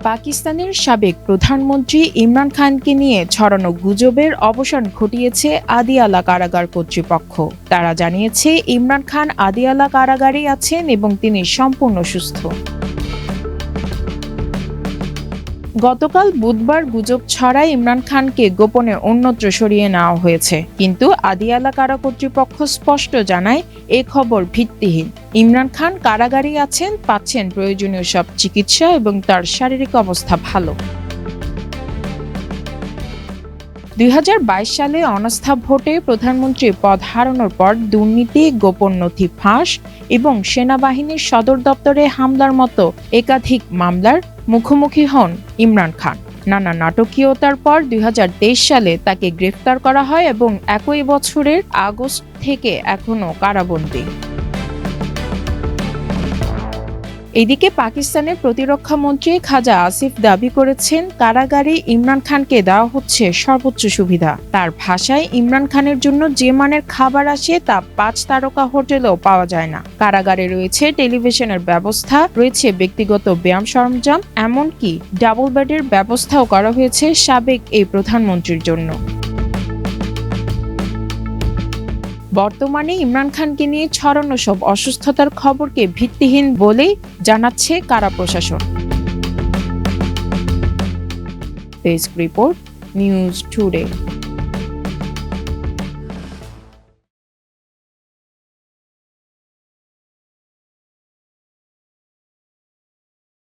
পাকিস্তানের সাবেক প্রধানমন্ত্রী ইমরান খানকে নিয়ে ছড়ানো গুজবের অবসান ঘটিয়েছে আদিয়ালা কারাগার কর্তৃপক্ষ। তারা জানিয়েছে ইমরান খান আদিয়ালা কারাগারে আছেন এবং তিনি সম্পূর্ণ সুস্থ। গতকাল বুধবার গুজব ছড়ায় ইমরান খানকে গোপনে অন্যত্র সরিয়ে নেওয়া হয়েছে, কিন্তু আদিয়ালা কারা কর্তৃপক্ষ স্পষ্ট জানায় এ খবর ভিত্তিহীন। ইমরান খান কারাগারেই আছেন, পাচ্ছেন প্রয়োজনীয় সব চিকিৎসা এবং তার শারীরিক অবস্থা ভালো। 2022 সালে অনাস্থা ভোটে প্রধানমন্ত্রী পদ হারানোর পর দুর্নীতি, গোপন নথি ফাঁস এবং সেনাবাহিনীর সদর দপ্তরে হামলার মতো একাধিক মামলার মুখোমুখি হন ইমরান খান। নানা নাটকীয়তার পর 2023 সালে তাকে গ্রেফতার করা হয় এবং একই বছরের আগস্ট থেকে এখনও কারাবন্দী। এদিকে পাকিস্তানের প্রতিরক্ষা মন্ত্রী খাজা আসিফ দাবি করেছেন, কারাগারে ইমরান খানকে দেওয়া হচ্ছে সর্বোচ্চ সুবিধা। তার ভাষায়, ইমরান খানের জন্য যে মানের খাবার আসে তা 5 তারকা হোটেলেও পাওয়া যায় না। কারাগারে রয়েছে টেলিভিশনের ব্যবস্থা, রয়েছে ব্যক্তিগত ব্যায়াম সরঞ্জাম, এমনকি ডাবল বেডের ব্যবস্থাও করা হয়েছে সাবেক এই প্রধানমন্ত্রীর জন্য। বর্তমানে ইমরান খানকে নিয়ে ছড়ানো সব অসুস্থতার খবরকে ভিত্তিহীন বলেই জানাচ্ছে কারা প্রশাসন। Desk report, news today.